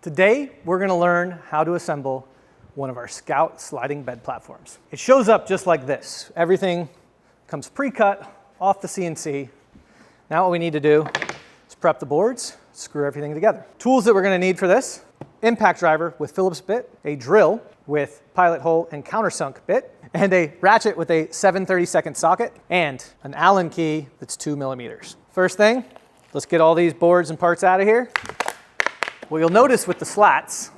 Today, we're going to learn how to assemble one of our Scout sliding bed platforms. It shows up just like this. Everything comes pre-cut off the CNC. Now what we need to do is prep the boards, screw everything together. Tools that we're going to need for this: impact driver with Phillips bit, a drill with pilot hole and countersunk bit, and a ratchet with a 7/32 socket, and an Allen key that's 2 millimeters. First thing, let's get all these boards and parts out of here. What you'll notice with the slats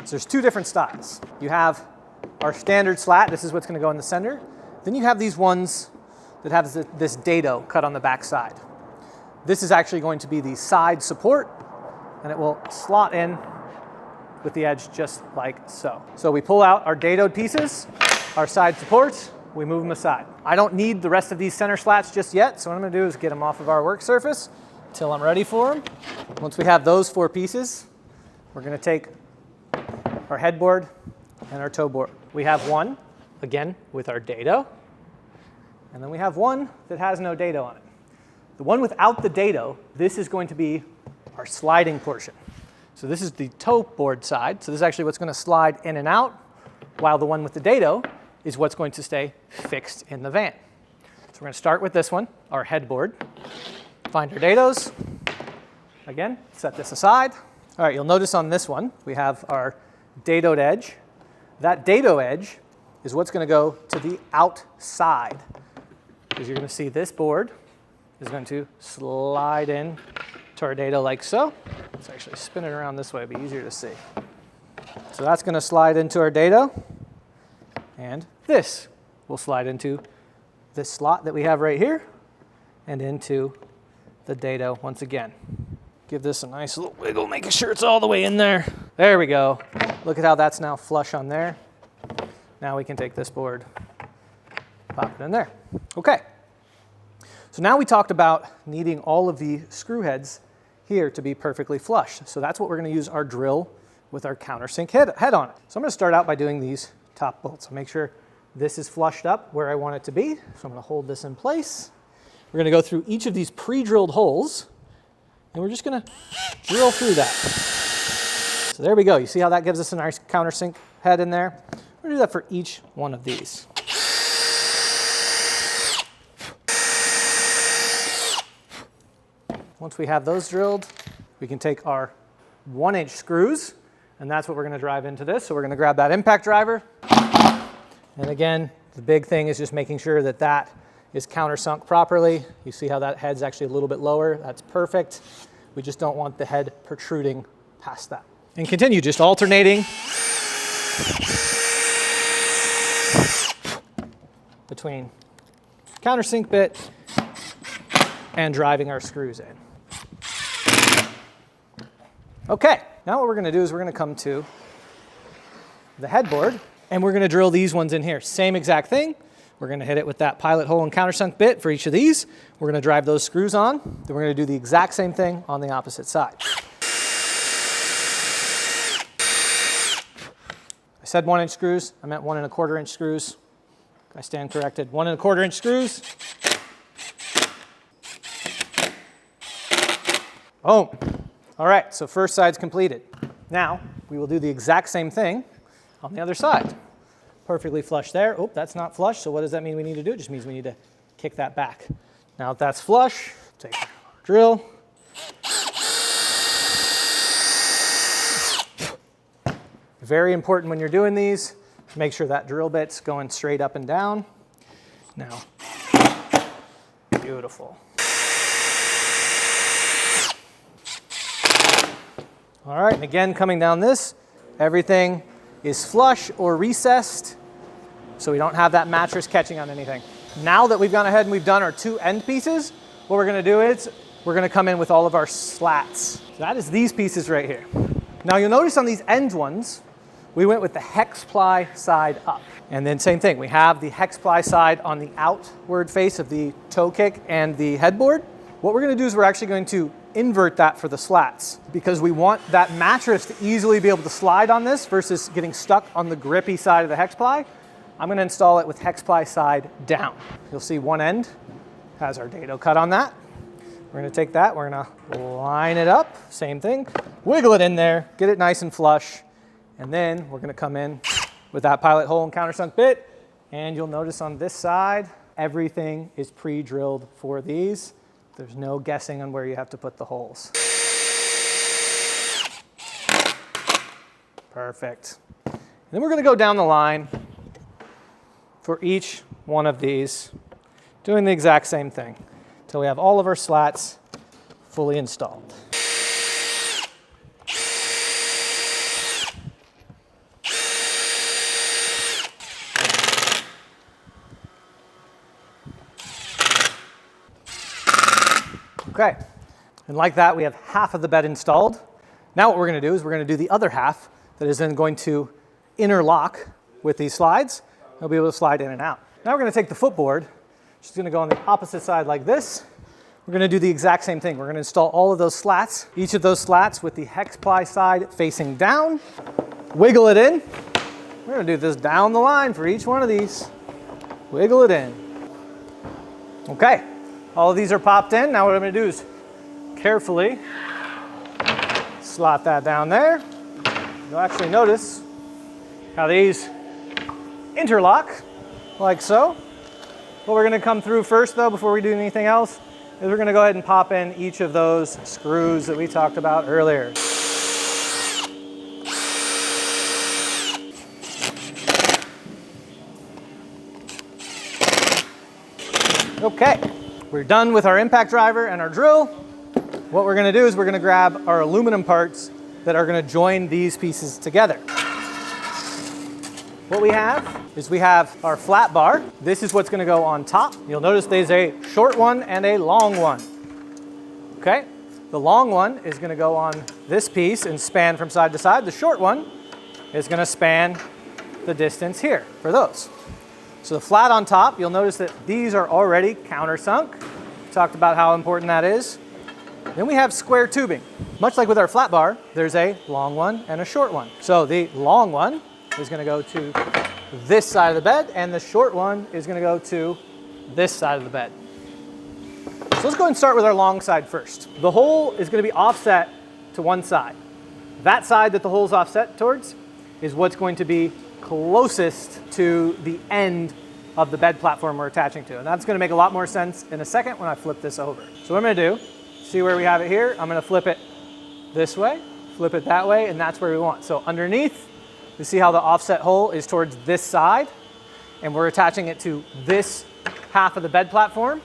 is there's two different styles. You have our standard slat, this is what's going to go in the center. Then you have these ones that have this dado cut on the back side. This is actually going to be the side support, and it will slot in with the edge just like so. So we pull out our dadoed pieces, our side supports, we move them aside. I don't need the rest of these center slats just yet, so what I'm going to do is get them off of our work surface until I'm ready for them. Once we have those four pieces, we're going to take our headboard and our toe board. We have one, again, with our dado, and then we have one that has no dado on it. The one without the dado, this is going to be our sliding portion. So this is the toe board side. So this is actually what's going to slide in and out, while the one with the dado is what's going to stay fixed in the van. So we're going to start with this one, our headboard. Find our dados. Again, set this aside. All right, you'll notice on this one, we have our dadoed edge. That dado edge is what's going to go to the outside, because you're going to see this board is going to slide in to our dado like so. Let's actually spin it around this way, it'll be easier to see. So that's going to slide into our dado, and this will slide into this slot that we have right here and into the dado once again. Give this a nice little wiggle, making sure it's all the way in there. There we go. Look at how that's now flush on there. Now we can take this board, pop it in there. Okay. So now we talked about needing all of the screw heads here to be perfectly flush. So that's what we're going to use our drill with our countersink head on it. So I'm going to start out by doing these top bolts. So make sure this is flushed up where I want it to be. So I'm going to hold this in place. We're going to go through each of these pre-drilled holes, and we're just going to drill through that. So there we go. You see how that gives us a nice countersink head in there? We're going to do that for each one of these. Once we have those drilled, we can take our 1-inch screws, and that's what we're going to drive into this. So we're going to grab that impact driver. And again, the big thing is just making sure that that is countersunk properly. You see how that head's actually a little bit lower. That's perfect. We just don't want the head protruding past that. And continue just alternating between countersink bit and driving our screws in. Okay, now what we're going to do is we're going to come to the headboard, and we're going to drill these ones in here. Same exact thing. We're going to hit it with that pilot hole and countersunk bit for each of these. We're going to drive those screws on. Then we're going to do the exact same thing on the opposite side. I said 1-inch screws. I meant 1 1/4-inch screws. I stand corrected. 1 1/4-inch screws. Boom. All right, so first side's completed. Now we will do the exact same thing on the other side. Perfectly flush there. Oh, that's not flush, so what does that mean we need to do? It just means we need to kick that back. Now if that's flush, take our drill. Very important when you're doing these, make sure that drill bit's going straight up and down. Now, beautiful. All right, and again, coming down this, everything is flush or recessed, so we don't have that mattress catching on anything. Now that we've gone ahead and we've done our 2 end pieces, what we're going to do is we're going to come in with all of our slats. So that is these pieces right here. Now you'll notice on these end ones, we went with the hex ply side up. And then same thing, we have the hex ply side on the outward face of the toe kick and the headboard. What we're going to do is we're actually going to invert that for the slats, because we want that mattress to easily be able to slide on this versus getting stuck on the grippy side of the hex ply. I'm going to install it with hex ply side down. You'll see one end has our dado cut on that. We're gonna take that, we're gonna line it up, same thing, wiggle it in there, get it nice and flush, and then we're gonna come in with that pilot hole and countersunk bit, and you'll notice on this side, everything is pre-drilled for these. There's no guessing on where you have to put the holes. Perfect. And then we're gonna go down the line for each one of these, doing the exact same thing until we have all of our slats fully installed. Okay, and like that, we have half of the bed installed. Now what we're gonna do is we're gonna do the other half that is then going to interlock with these slides. They'll be able to slide in and out. Now we're gonna take the footboard, which is gonna go on the opposite side like this. We're gonna do the exact same thing. We're gonna install all of those slats, each of those slats with the hex ply side facing down, wiggle it in. We're gonna do this down the line for each one of these. Wiggle it in. Okay. All of these are popped in. Now what I'm going to do is carefully slot that down there. You'll actually notice how these interlock, like so. What we're going to come through first, though, before we do anything else, is we're going to go ahead and pop in each of those screws that we talked about earlier. Okay. We're done with our impact driver and our drill. What we're gonna do is we're gonna grab our aluminum parts that are gonna join these pieces together. What we have is we have our flat bar. This is what's gonna go on top. You'll notice there's a short one and a long one. Okay, the long one is gonna go on this piece and span from side to side. The short one is gonna span the distance here for those. So the flat on top, you'll notice that these are already countersunk. We talked about how important that is. Then we have square tubing. Much like with our flat bar, there's a long one and a short one. So the long one is gonna go to this side of the bed, and the short one is gonna go to this side of the bed. So let's go and start with our long side first. The hole is gonna be offset to one side. That side that the hole's offset towards is what's going to be closest to the end of the bed platform we're attaching to. And that's gonna make a lot more sense in a second when I flip this over. So what I'm gonna do, see where we have it here? I'm gonna flip it this way, flip it that way, and that's where we want. So underneath, you see how the offset hole is towards this side, and we're attaching it to this half of the bed platform.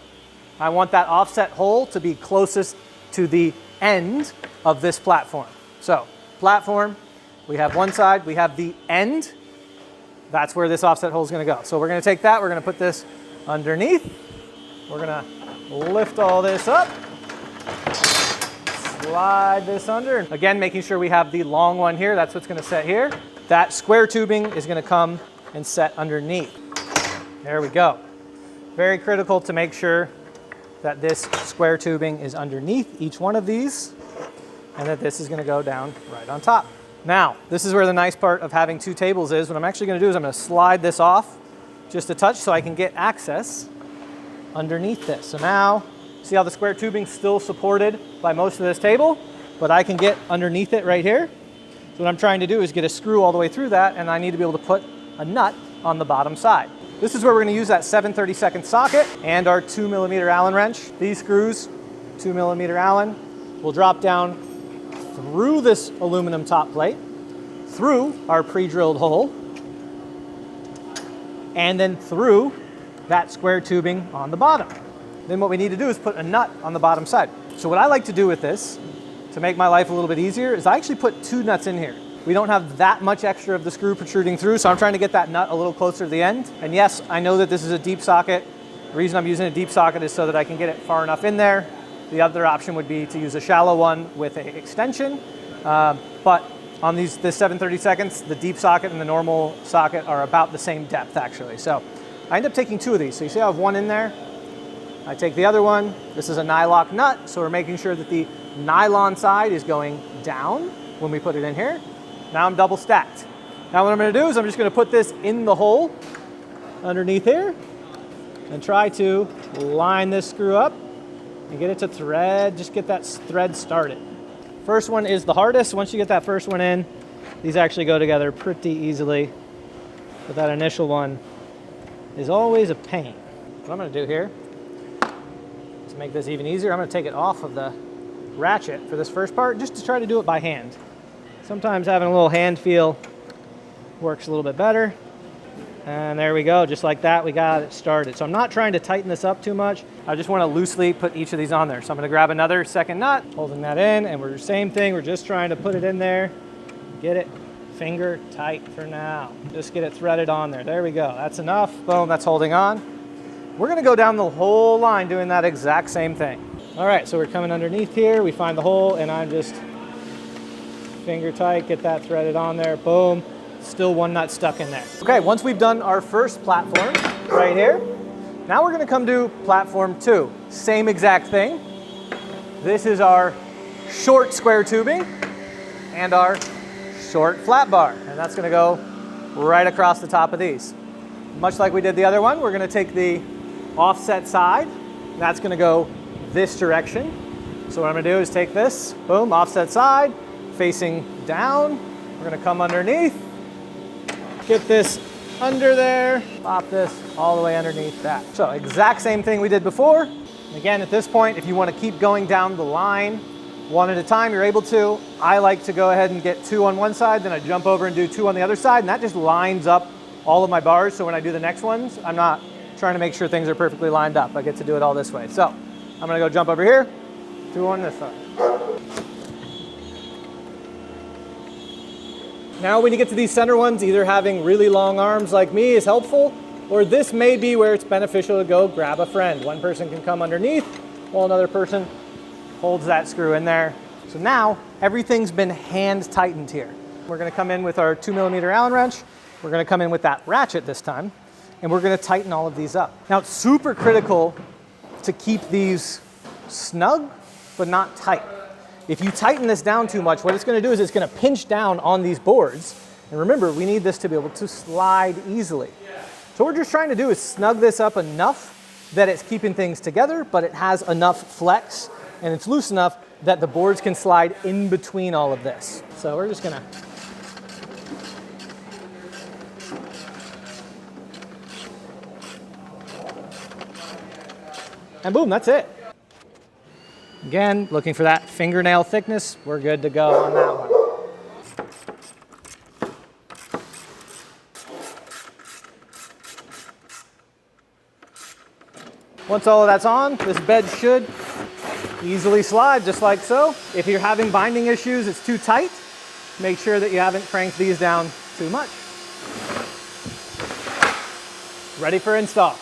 I want that offset hole to be closest to the end of this platform. So platform, we have one side, we have the end. That's where this offset hole is going to go. So we're going to take that, we're going to put this underneath. We're going to lift all this up, slide this under. Again, making sure we have the long one here. That's what's going to set here. That square tubing is going to come and set underneath. There we go. Very critical to make sure that this square tubing is underneath each one of these, and that this is going to go down right on top. Now, this is where the nice part of having two tables is. What I'm actually going to do is I'm going to slide this off just a touch so I can get access underneath this. So now, see how the square tubing's still supported by most of this table, but I can get underneath it right here. So what I'm trying to do is get a screw all the way through that, and I need to be able to put a nut on the bottom side. This is where we're going to use that 7/32 socket and our 2mm Allen wrench. These screws, 2mm Allen, will drop down through this aluminum top plate, through our pre-drilled hole, and then through that square tubing on the bottom. Then what we need to do is put a nut on the bottom side. So what I like to do with this, to make my life a little bit easier, is I actually put two nuts in here. We don't have that much extra of the screw protruding through, so I'm trying to get that nut a little closer to the end. And yes, I know that this is a deep socket. The reason I'm using a deep socket is so that I can get it far enough in there. The other option would be to use a shallow one with an extension. But on this 7/32, the deep socket and the normal socket are about the same depth actually. So I end up taking two of these. So you see I have one in there. I take the other one. This is a nylock nut, so we're making sure that the nylon side is going down when we put it in here. Now I'm double stacked. Now what I'm going to do is I'm just going to put this in the hole underneath here and try to line this screw up and get it to thread. Just get that thread started. First one is the hardest. Once you get that first one in, these actually go together pretty easily. But that initial one is always a pain. What I'm gonna do here, to make this even easier, I'm gonna take it off of the ratchet for this first part, just to try to do it by hand. Sometimes having a little hand feel works a little bit better. And there we go, just like that, we got it started. So I'm not trying to tighten this up too much. I just wanna loosely put each of these on there. So I'm gonna grab another second nut, holding that in, and we're the same thing, we're just trying to put it in there, get it finger tight for now. Just get it threaded on there. There we go, that's enough. Boom, that's holding on. We're gonna go down the whole line doing that exact same thing. All right, so we're coming underneath here, we find the hole, and I'm just finger tight, get that threaded on there, boom. Still one nut stuck in there. Okay, once we've done our first platform right here, now we're gonna come to platform 2. Same exact thing. This is our short square tubing and our short flat bar, and that's gonna go right across the top of these. Much like we did the other one, we're gonna take the offset side, and that's gonna go this direction. So what I'm gonna do is take this, boom, offset side, facing down. We're gonna come underneath, get this under there, pop this all the way underneath that. So exact same thing we did before. And again, at this point, if you want to keep going down the line one at a time, you're able to. I like to go ahead and get 2 on one side, then I jump over and do 2 on the other side, and that just lines up all of my bars. So when I do the next ones, I'm not trying to make sure things are perfectly lined up. I get to do it all this way. So I'm gonna go jump over here, 2 on this side. Now when you get to these center ones, either having really long arms like me is helpful, or this may be where it's beneficial to go grab a friend. One person can come underneath while another person holds that screw in there. So now everything's been hand tightened here. We're gonna come in with our 2mm Allen wrench. We're gonna come in with that ratchet this time, and we're gonna tighten all of these up. Now it's super critical to keep these snug, but not tight. If you tighten this down too much, what it's gonna do is it's gonna pinch down on these boards. And remember, we need this to be able to slide easily. So what we're just trying to do is snug this up enough that it's keeping things together, but it has enough flex and it's loose enough that the boards can slide in between all of this. So we're just gonna and boom, that's it. Again, looking for that fingernail thickness, we're good to go on that one. Once all of that's on, this bed should easily slide just like so. If you're having binding issues, it's too tight, make sure that you haven't cranked these down too much. Ready for install.